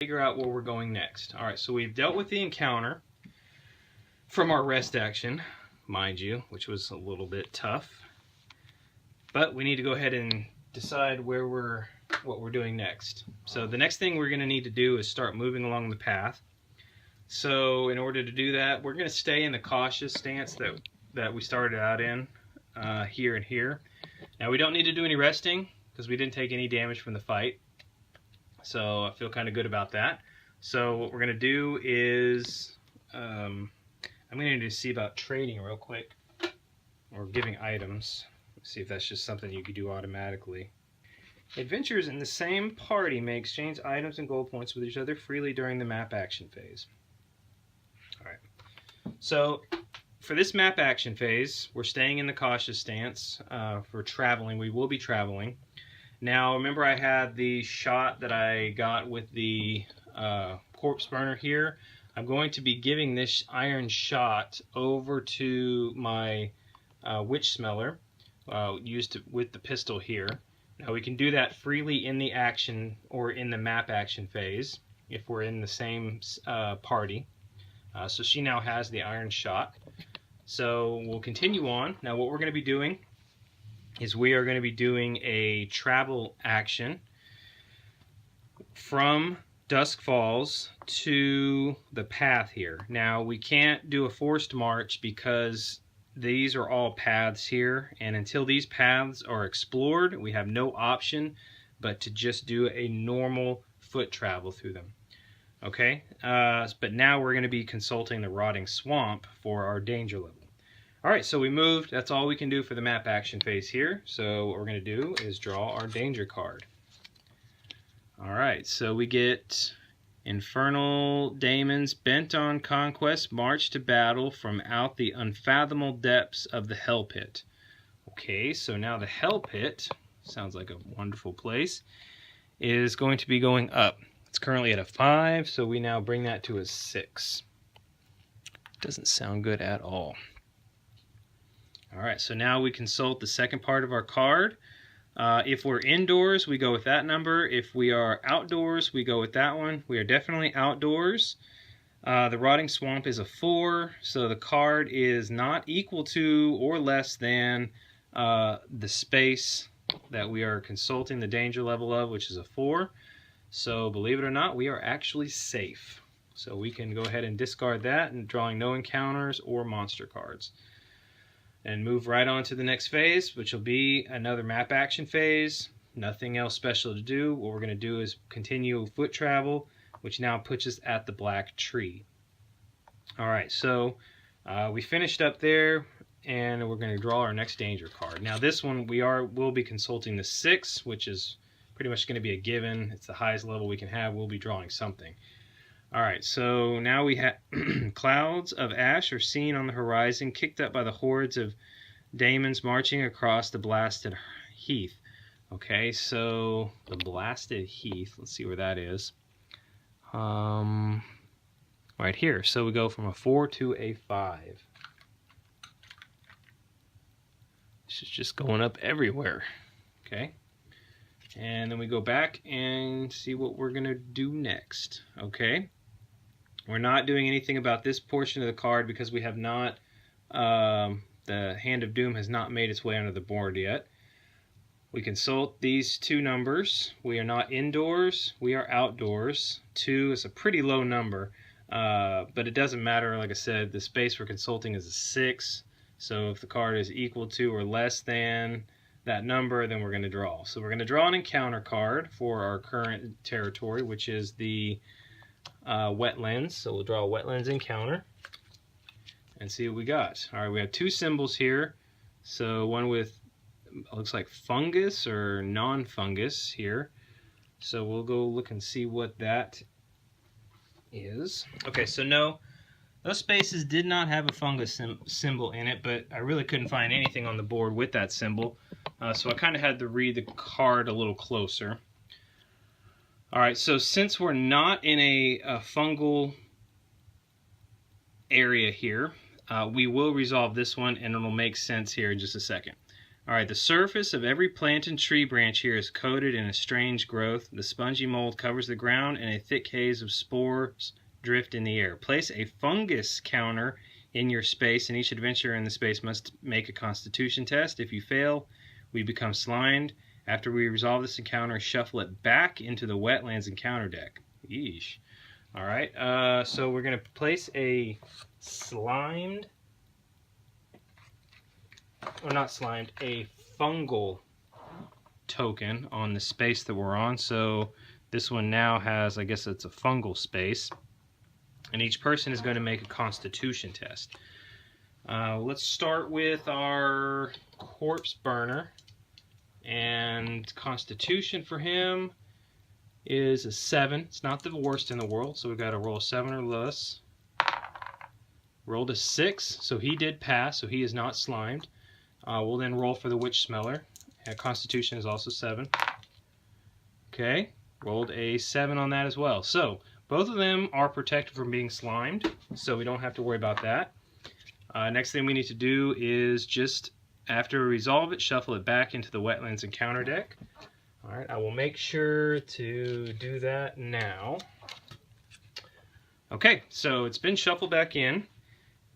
figure out where we're going next. Alright, so we've dealt with the encounter from our rest action, mind you, which was a little bit tough. But we need to go ahead and decide what we're doing next. So the next thing we're going to need to do is start moving along the path. So in order to do that, we're going to stay in the cautious stance that we started out in, here and here. Now we don't need to do any resting because we didn't take any damage from the fight. So I feel kind of good about that. So what we're going to do is, I'm going to see about trading real quick, or giving items. Let's see if that's just something you could do automatically. Adventurers in the same party may exchange items and gold points with each other freely during the map action phase. Alright, so for this map action phase, we're staying in the cautious stance. For traveling, we will be traveling. Now, remember I had the shot that I got with the corpse burner here. I'm going to be giving this iron shot over to my witch smeller, used with the pistol here. Now we can do that freely in the action or in the map action phase if we're in the same party. So she now has the iron shot. So we'll continue on. Now what we're going to be doing is we are going to be doing a travel action from Dusk Falls to the path here. Now we can't do a forced march because these are all paths here, and until these paths are explored, we have no option but to just do a normal foot travel through them. Okay, but now we're going to be consulting the Rotting Swamp for our danger level. Alright, so we moved. That's all we can do for the map action phase here. So what we're going to do is draw our danger card. Alright, so we get Infernal Daemons bent on conquest march to battle from out the unfathomable depths of the Hell Pit. Okay, so now the Hell Pit, sounds like a wonderful place, is going to be going up. It's currently at a 5, so we now bring that to a 6. Doesn't sound good at all. Alright, so now we consult the second part of our card. If we're indoors, we go with that number. If we are outdoors, we go with that one. We are definitely outdoors. The Rotting Swamp is a 4, so the card is not equal to or less than the space that we are consulting the danger level of, which is a 4. So believe it or not, we are actually safe. So we can go ahead and discard that and drawing no encounters or monster cards. And move right on to the next phase, which will be another map action phase. Nothing else special to do. What we're going to do is continue foot travel, which now puts us at the Black Tree. Alright, so we finished up there, and we're going to draw our next danger card. Now this one, we'll be consulting the 6, which is pretty much going to be a given. It's the highest level we can have. We'll be drawing something. Alright, so now we have clouds of ash are seen on the horizon, kicked up by the hordes of daemons marching across the blasted heath. Okay, so the blasted heath, let's see where that is. Right here. So we go from a 4 to a 5. This is just going up everywhere. Okay. And then we go back and see what we're going to do next. Okay. We're not doing anything about this portion of the card because we have not, the Hand of Doom has not made its way onto the board yet. We consult these two numbers. We are not indoors, we are outdoors. 2 is a pretty low number, but it doesn't matter. Like I said, the space we're consulting is a 6. So if the card is equal to or less than that number, then we're going to draw. So we're going to draw an encounter card for our current territory, which is the wetlands. So we'll draw a wetlands encounter and see what we got. Alright, we have 2 symbols here. So one with, looks like fungus or non-fungus here. So we'll go look and see what that is. Okay, so no, those spaces did not have a fungus symbol in it, but I really couldn't find anything on the board with that symbol. So I kind of had to read the card a little closer. Alright, so since we're not in a fungal area here, we will resolve this one and it'll make sense here in just a second. Alright, the surface of every plant and tree branch here is coated in a strange growth. The spongy mold covers the ground and a thick haze of spores drift in the air. Place a fungus counter in your space, and each adventurer in the space must make a constitution test. If you fail, we become slimed. After we resolve this encounter, shuffle it back into the wetlands encounter deck. Yeesh. Alright, so we're going to place a slimed, or not slimed, a fungal token on the space that we're on. So this one now has, I guess it's a fungal space. And each person is going to make a constitution test. Let's start with our corpse burner. And constitution for him is a 7. It's not the worst in the world, so we've got to roll a 7 or less. Rolled a 6, so he did pass, so he is not slimed. We'll then roll for the witch smeller. Constitution is also 7. Okay, rolled a 7 on that as well. So both of them are protected from being slimed, so we don't have to worry about that. Next thing we need to do is just, after we resolve it, shuffle it back into the wetlands encounter deck. Alright, I will make sure to do that now. Okay, so it's been shuffled back in.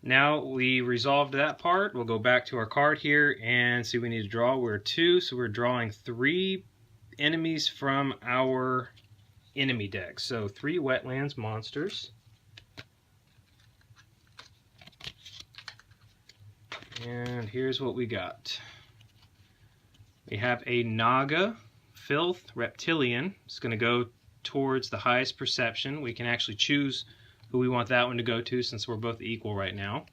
Now we resolved that part. We'll go back to our card here and see we need to draw. We're 2, so we're drawing 3 enemies from our enemy deck. So 3 wetlands monsters. And here's what we got. We have a Naga, Filth, Reptilian. It's going to go towards the highest perception. We can actually choose who we want that one to go to since we're both equal right now.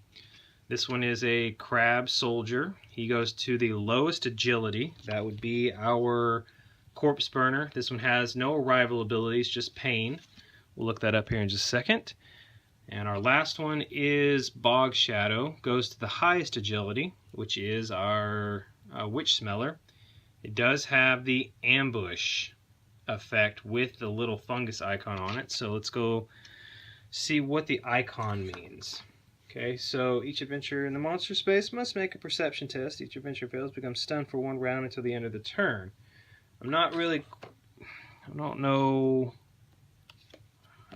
This one is a Crab Soldier. He goes to the lowest agility. That would be our Corpse Burner. This one has no arrival abilities, just pain. We'll look that up here in just a second. And our last one is Bog Shadow. Goes to the highest agility, which is our Witch Smeller. It does have the ambush effect with the little fungus icon on it. So let's go see what the icon means. Okay, so each adventurer in the monster space must make a perception test. Each adventurer fails becomes stunned for 1 round until the end of the turn. I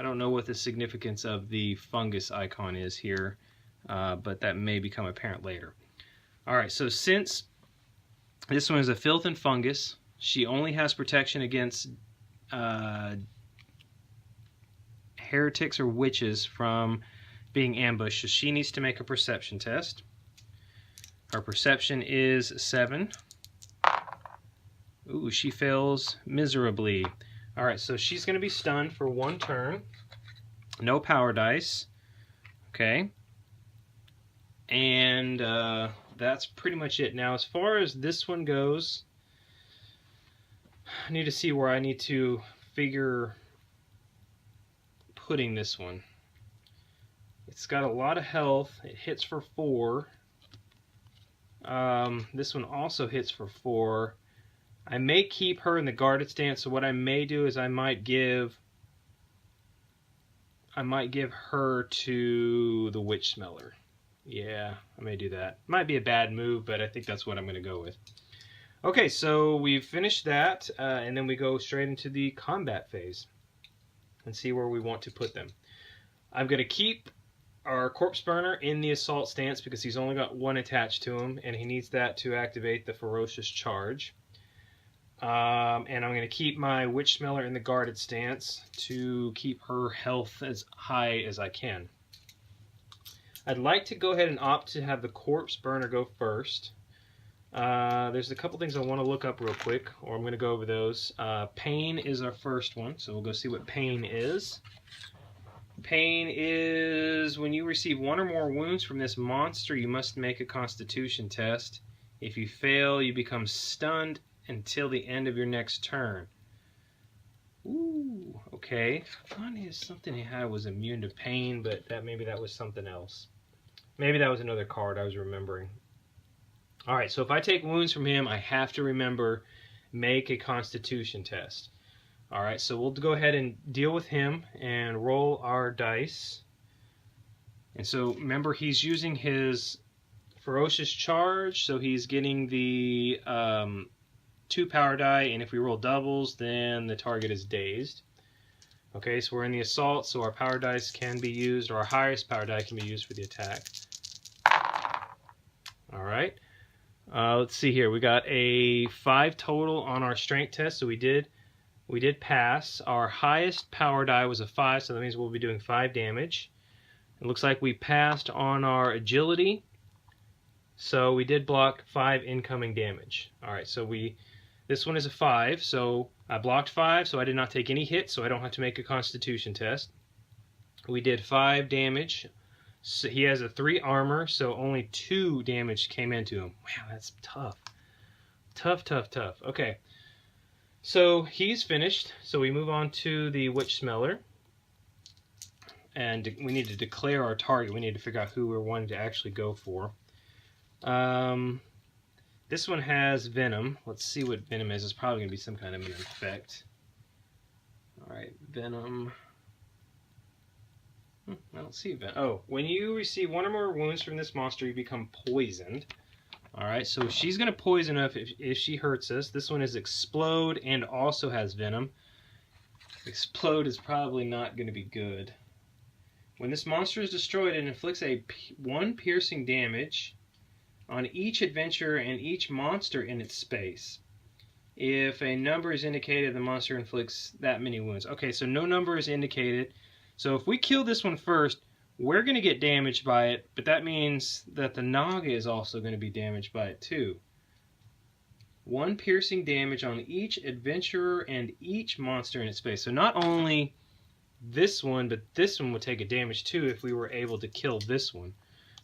don't know what the significance of the fungus icon is here, but that may become apparent later. Alright, so since this one is a filth and fungus, she only has protection against heretics or witches from being ambushed, so she needs to make a perception test. Her perception is 7. Ooh, she fails miserably. Alright, so she's going to be stunned for 1 turn. No power dice. Okay. And that's pretty much it. Now, as far as this one goes, I need to see where I need to figure putting this one. It's got a lot of health. It hits for 4. This one also hits for 4. I may keep her in the guarded stance, so what I may do is I might give her to the Witch Smeller. Yeah, I may do that. Might be a bad move, but I think that's what I'm going to go with. Okay, so we've finished that, and then we go straight into the combat phase and see where we want to put them. I'm going to keep our Corpse Burner in the assault stance because he's only got 1 attached to him, and he needs that to activate the Ferocious Charge. And I'm going to keep my Witch Smeller in the guarded stance to keep her health as high as I can. I'd like to go ahead and opt to have the Corpse Burner go first. There's a couple things I want to look up real quick, or I'm going to go over those. Pain is our first one, so we'll go see what pain is. Pain is when you receive 1 or more wounds from this monster, you must make a Constitution test. If you fail, you become stunned until the end of your next turn. Ooh, okay. I thought it was something he had was immune to pain, but maybe that was something else. Maybe that was another card I was remembering. Alright, so if I take wounds from him, I have to remember, make a Constitution test. Alright, so we'll go ahead and deal with him and roll our dice. And so remember, he's using his Ferocious Charge, so he's getting the 2 power die, and if we roll doubles, then the target is dazed. Okay, so we're in the assault, so our power dice can be used, or our highest power die can be used for the attack. Alright, let's see here. We got a 5 total on our strength test, so we did pass. Our highest power die was a 5, so that means we'll be doing 5 damage. It looks like we passed on our agility, so we did block 5 incoming damage. Alright, so this one is a 5, so I blocked 5, so I did not take any hits, so I don't have to make a constitution test. We did 5 damage. So he has a 3 armor, so only 2 damage came into him. Wow, that's tough. Tough. Okay, so he's finished. So we move on to the Witch Smeller. And we need to declare our target. We need to figure out who we're wanting to actually go for. This one has Venom. Let's see what Venom is. It's probably going to be some kind of an effect. Alright, Venom. I don't see Venom. Oh, when you receive 1 or more wounds from this monster, you become poisoned. Alright, so she's going to poison us if she hurts us. This one is Explode and also has Venom. Explode is probably not going to be good. When this monster is destroyed, it inflicts 1 piercing damage on each adventurer and each monster in its space. If a number is indicated, the monster inflicts that many wounds. Okay, so no number is indicated. So if we kill this one first, we're going to get damaged by it, but that means that the Naga is also going to be damaged by it too. 1 piercing damage on each adventurer and each monster in its space. So not only this one, but this one would take a damage too if we were able to kill this one.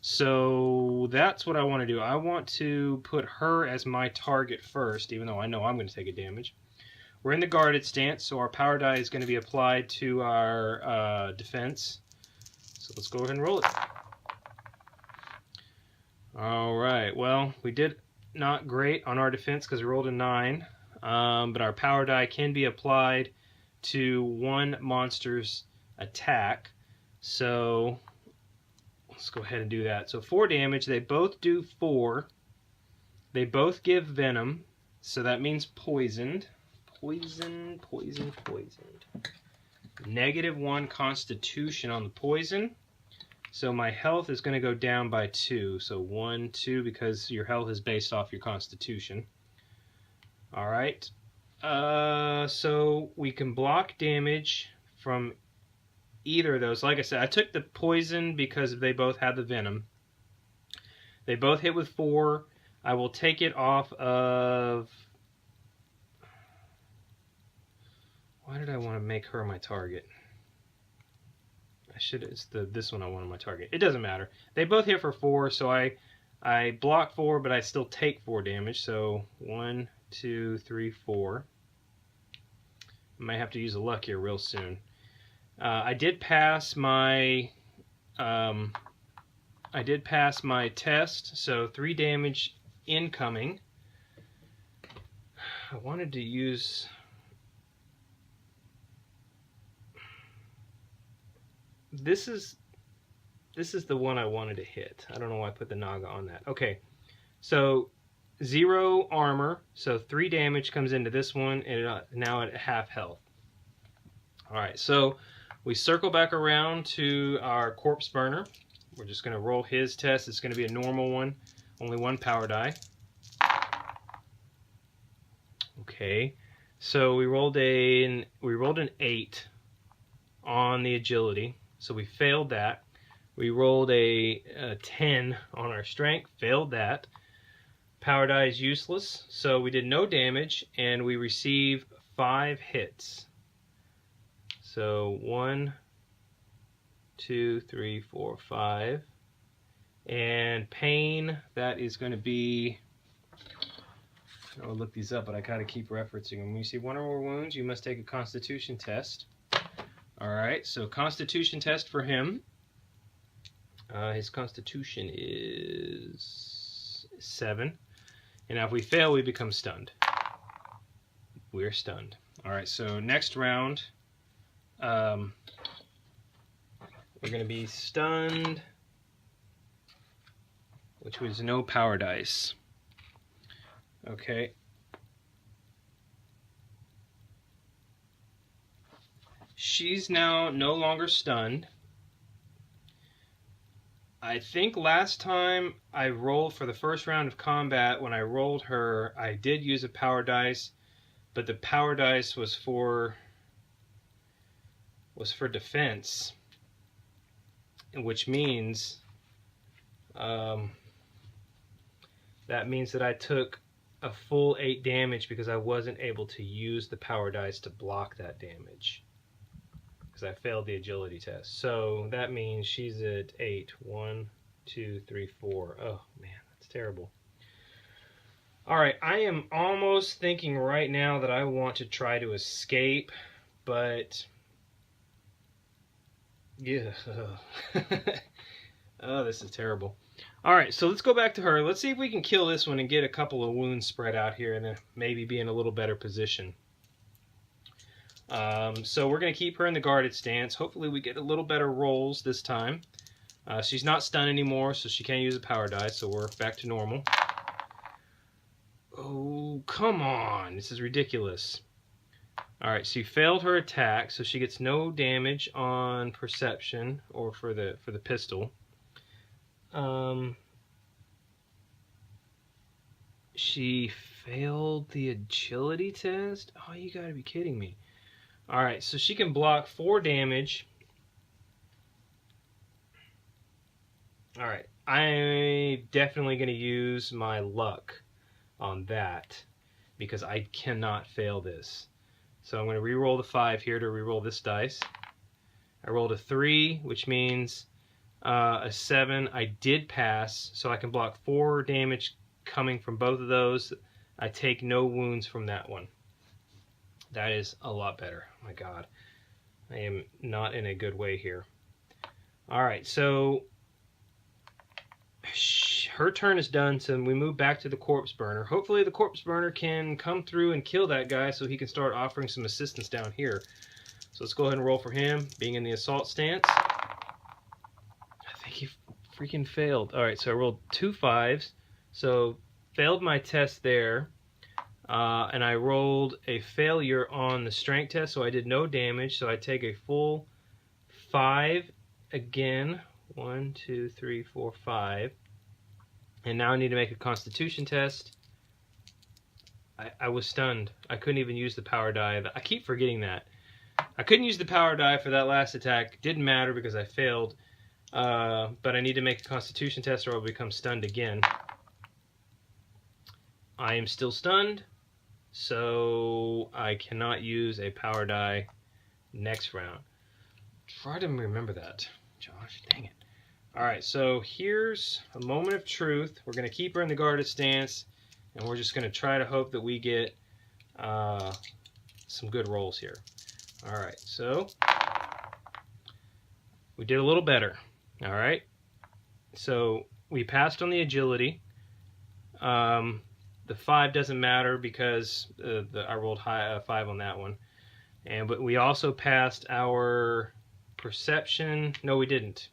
So that's what I want to do. I want to put her as my target first, even though I know I'm going to take a damage. We're in the guarded stance, so our power die is going to be applied to our defense. So let's go ahead and roll it. Alright, well, we did not great on our defense because we rolled a 9. But our power die can be applied to one monster's attack. So let's go ahead and do that. So 4 damage. They both do 4. They both give Venom. So that means poisoned. Poisoned. -1 Constitution on the poison. So my health is going to go down by 2. So 1, 2, because your health is based off your Constitution. Alright. So we can block damage from either of those. Like I said, I took the poison because they both had the Venom. They both hit with 4. I will take it off of... Why did I want to make her my target? It's this one I wanted my target. It doesn't matter. They both hit for 4, so I block 4, but I still take 4 damage. So 1, 2, 3, 4. I might have to use a luck here real soon. I did pass my test, so 3 damage incoming. I wanted to use... This is the one I wanted to hit. I don't know why I put the Naga on that. Okay, so 0 armor, so 3 damage comes into this one, and now at half health. Alright, so we circle back around to our Corpse Burner. We're just going to roll his test. It's going to be a normal one, only 1 power die. Okay, so we rolled an 8 on the agility. So we failed that. We rolled a 10 on our strength, failed that. Power die is useless, so we did no damage, and we receive 5 hits. So 1, 2, 3, 4, 5. And pain, that is going to be... I'll look these up, but I gotta keep referencing them. When you see 1 or more wounds, you must take a Constitution test. Alright, so Constitution test for him. His Constitution is 7. And now if we fail, we become stunned. We're stunned. Alright, so next round, we're going to be stunned which was no power dice. Okay. She's now no longer stunned. I think last time I rolled for the first round of combat, when I rolled her, I did use a power dice, but the power dice was for defense, which means that means that I took a full 8 damage because I wasn't able to use the power dice to block that damage, because I failed the agility test. So that means she's at 8. 1, 2, 3, 4. Oh man, that's terrible. Alright, I am almost thinking right now that I want to try to escape, but yeah. Oh, this is terrible. Alright, so let's go back to her. Let's see if we can kill this one and get a couple of wounds spread out here and then maybe be in a little better position. So we're going to keep her in the guarded stance. Hopefully we get a little better rolls this time. She's not stunned anymore, so she can't use a power die, so we're back to normal. Oh, come on. This is ridiculous. Alright, she failed her attack, so she gets no damage on perception or for the pistol. She failed the agility test? Oh, you gotta be kidding me. Alright, so she can block 4 damage. Alright, I'm definitely going to use my luck on that because I cannot fail this. So I'm going to re-roll the 5 here to re-roll this dice. I rolled a 3, which means a 7. I did pass, so I can block 4 damage coming from both of those. I take no wounds from that one. That is a lot better. Oh my god. I am not in a good way here. Alright, so her turn is done, so we move back to the corpse burner. Hopefully the corpse burner can come through and kill that guy so he can start offering some assistance down here. So let's go ahead and roll for him, being in the assault stance. I think he freaking failed. Alright, so I rolled 2 5s, so failed my test there. And I rolled a failure on the strength test, so I did no damage, so I take a full 5 again. 1, 2, 3, 4, 5. And now I need to make a constitution test. I was stunned. I couldn't even use the power die. I keep forgetting that. I couldn't use the power die for that last attack. Didn't matter because I failed. But I need to make a constitution test or I'll become stunned again. I am still stunned, so I cannot use a power die next round. Try to remember that, Josh. Dang it. Alright, so here's a moment of truth. We're going to keep her in the guarded stance, and we're just going to try to hope that we get some good rolls here. Alright, so we did a little better. Alright, so we passed on the agility. The 5 doesn't matter because I rolled high 5 on that one. But we also passed our perception. No, we didn't.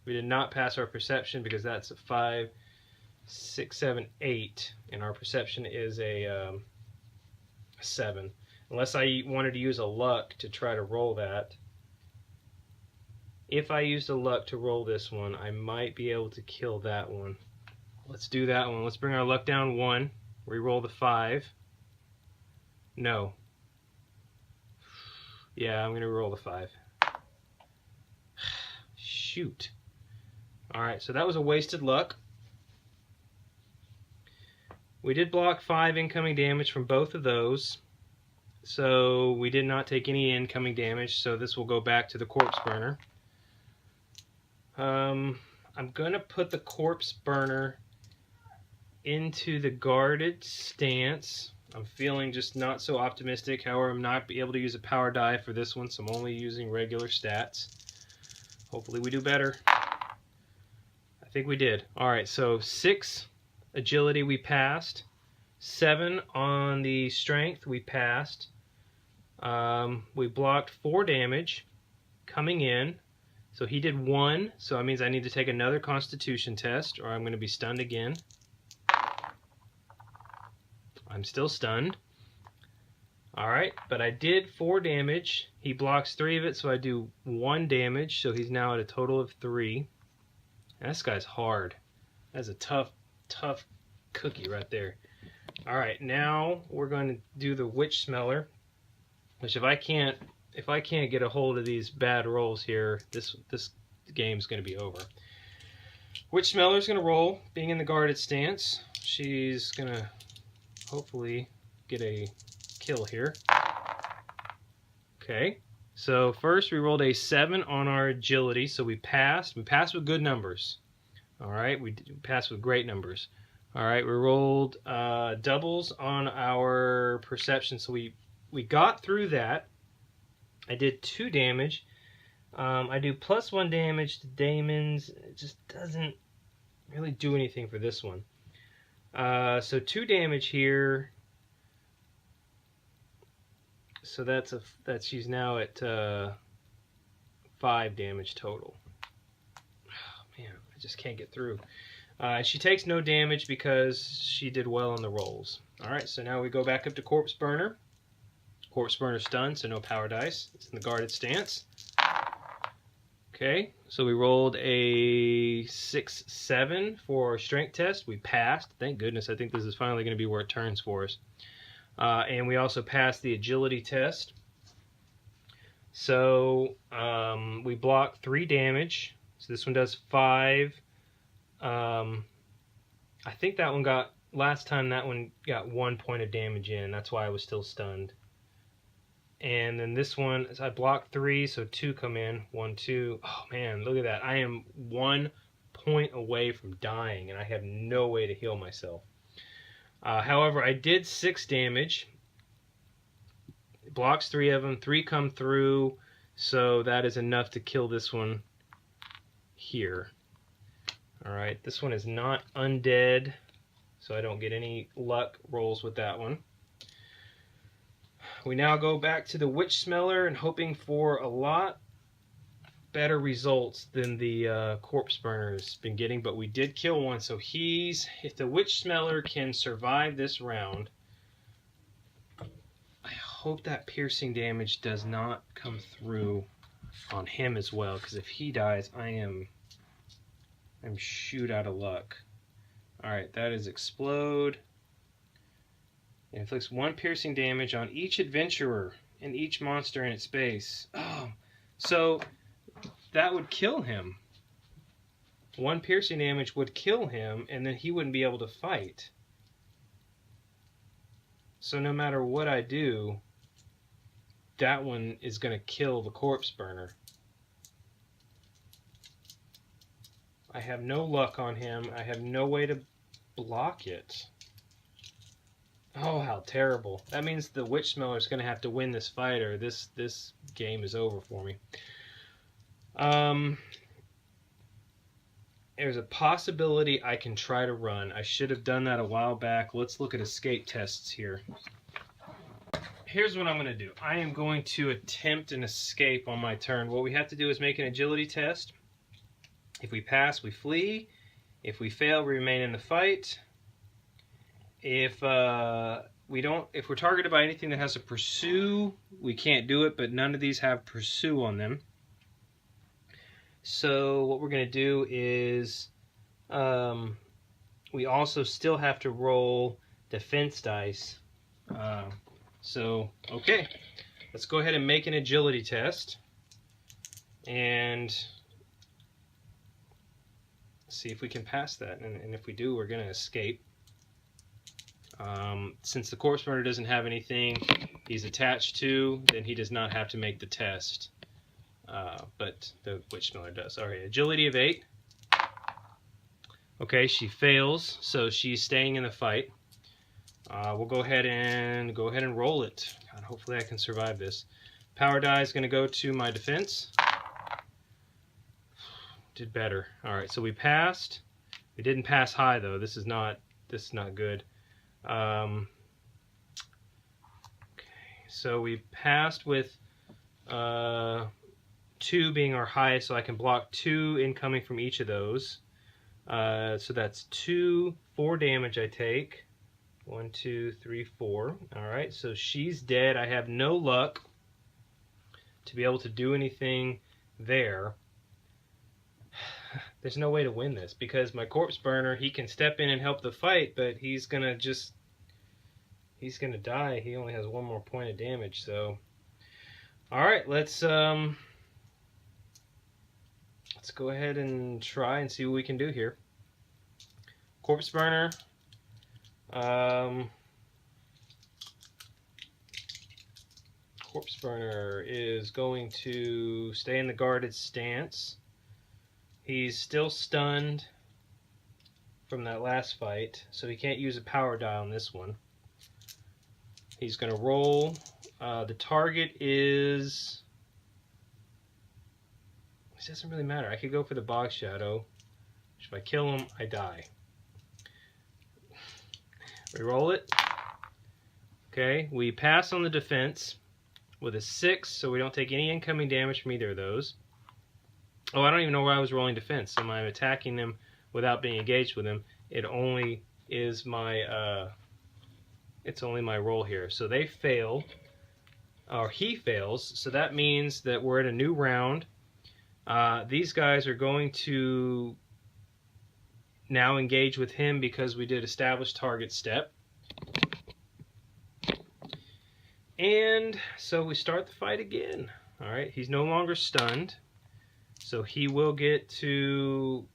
We did not pass our perception because that's a 5, 6, 7, 8, and our perception is a 7. Unless I wanted to use a luck to try to roll that. If I used a luck to roll this one, I might be able to kill that one. Let's do that one. Let's bring our luck down 1. Reroll the 5. No. Yeah, I'm going to roll the 5. Shoot. Alright, so that was a wasted luck. We did block 5 incoming damage from both of those. So we did not take any incoming damage, so this will go back to the corpse burner. I'm going to put the corpse burner into the guarded stance. I'm feeling just not so optimistic. However, I'm not able to use a power die for this one, so I'm only using regular stats. Hopefully we do better. I think we did. Alright, so 6 agility we passed. 7 on the strength we passed. We blocked 4 damage coming in. So he did 1, so that means I need to take another Constitution test, or I'm going to be stunned again. I'm still stunned. Alright, but I did 4 damage. He blocks 3 of it, so I do 1 damage, so he's now at a total of 3. And this guy's hard. That's a tough cookie right there. Alright, now we're going to do the Witch Smeller, which if I can't get a hold of these bad rolls here, this game's going to be over. Witch Smeller's going to roll, being in the guarded stance. She's going to hopefully get a kill here. Okay, so first we rolled a 7 on our agility, so we passed. We passed with good numbers. Alright, we passed with great numbers. Alright, we rolled doubles on our perception, so we got through that. I did 2 damage. I do +1 damage to Damon's. It just doesn't really do anything for this one. So 2 damage here. So she's now at 5 damage total. Oh, man, I just can't get through. She takes no damage because she did well on the rolls. Alright, so now we go back up to Corpse Burner. Corpse Burner stunned, so no power dice. It's in the guarded stance. Okay, so we rolled a 6-7 for our strength test. We passed. Thank goodness. I think this is finally going to be where it turns for us. And we also passed the agility test. So we blocked 3 damage. So this one does 5. I think that one got, last time that one got 1 point of damage in. That's why I was still stunned. And then this one, I blocked 3, so 2 come in. 1, 2. Oh man, look at that. I am 1 point away from dying, and I have no way to heal myself. However, I did 6 damage. It blocks 3 of them. 3 come through, so that is enough to kill this one here. Alright, this one is not undead, so I don't get any luck rolls with that one. We now go back to the Witch Smeller and hoping for a lot better results than the Corpse Burner has been getting, but we did kill one, so if the Witch Smeller can survive this round, I hope that piercing damage does not come through on him as well, because if he dies, I'm shoot out of luck. Alright, that is Explode. It inflicts 1 piercing damage on each adventurer and each monster in its base. Oh, so that would kill him. 1 piercing damage would kill him, and then he wouldn't be able to fight. So no matter what I do, that one is going to kill the Corpse Burner. I have no luck on him. I have no way to block it. Oh, how terrible. That means the Witch Smeller is going to have to win this fight, or this game is over for me. There's a possibility I can try to run. I should have done that a while back. Let's look at escape tests here. Here's what I'm going to do. I am going to attempt an escape on my turn. What we have to do is make an agility test. If we pass, we flee. If we fail, we remain in the fight. If we're targeted by anything that has a pursue, we can't do it, but none of these have pursue on them. So what we're going to do is we also still have to roll defense dice. Okay, let's go ahead and make an agility test and see if we can pass that. And if we do, we're going to escape. Since the Corpse Burner doesn't have anything he's attached to, then he does not have to make the test. But the Witch Smeller does. Alright, agility of 8. Okay, she fails, so she's staying in the fight. We'll go ahead and roll it. God, hopefully I can survive this. Power die is going to go to my defense. Did better. Alright, so we passed. We didn't pass high though. This is not good. Okay, so we passed with 2 2 being our highest, so I can block 2 incoming from each of those. So that's 4 damage I take. 1, 2, 3, 4. Alright, so she's dead. I have no luck to be able to do anything there. There's no way to win this because my corpse burner, he can step in and help the fight, but he's gonna die. He only has 1 more point of damage. So alright, let's go ahead and try and see what we can do here. Corpse burner. Corpse burner is going to stay in the guarded stance. He's still stunned from that last fight, so he can't use a power die on this one. He's going to roll. The target is... It doesn't really matter. I could go for the Bog Shadow. If I kill him, I die. Reroll it. Okay, we pass on the defense with a 6, so we don't take any incoming damage from either of those. Oh, I don't even know why I was rolling defense. So I'm attacking them without being engaged with them. It only is my it's only my roll here. So they fail, or he fails. So that means that we're at a new round. These guys are going to now engage with him because we did establish target step. And so we start the fight again. Alright, he's no longer stunned. So he will get to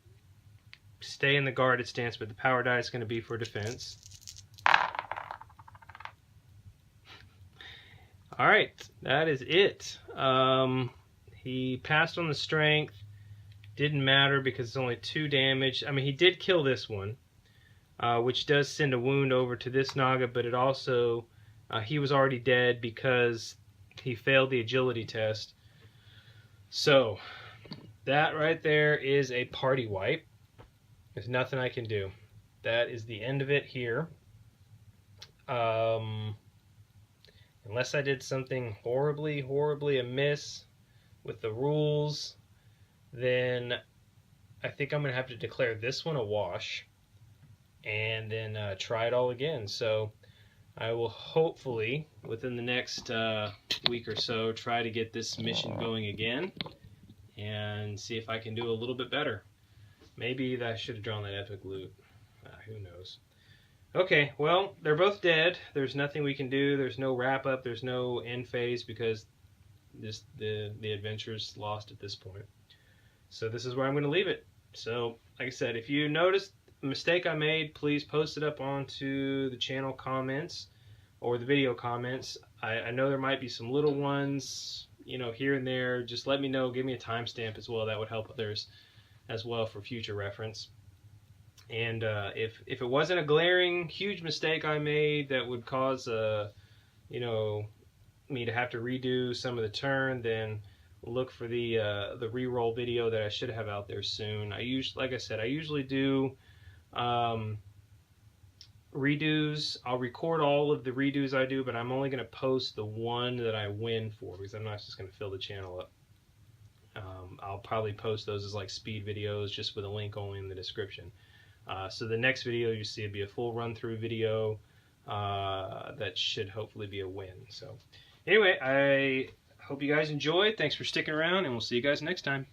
stay in the guarded stance, but the power die is going to be for defense. Alright, that is it. He passed on the strength. Didn't matter because it's only 2 damage. I mean, he did kill this one, which does send a wound over to this Naga, but it also, he was already dead because he failed the agility test. So, that right there is a party wipe. There's nothing I can do. That is the end of it here. Unless I did something horribly, horribly amiss with the rules, then I think I'm going to have to declare this one a wash and then try it all again. So I will hopefully, within the next week or so, try to get this mission going again and see if I can do a little bit better. Maybe I should have drawn that epic loot. Who knows? Okay, well, they're both dead. There's nothing we can do. There's no wrap-up. There's no end phase because the adventure's lost at this point. So this is where I'm going to leave it. So, like I said, if you noticed a mistake I made, please post it up onto the channel comments or the video comments. I know there might be some little ones, you know, here and there. Just let me know. Give me a timestamp as well. That would help others as well for future reference. And if it wasn't a glaring, huge mistake I made that would cause, you know, me to have to redo some of the turn, then look for the re-roll video that I should have out there soon. Like I said, I usually do redos. I'll record all of the redos I do, but I'm only going to post the one that I win for because I'm not just going to fill the channel up. I'll probably post those as like speed videos just with a link only in the description. So the next video you see will be a full run-through video that should hopefully be a win. So anyway, I hope you guys enjoyed. Thanks for sticking around, and we'll see you guys next time.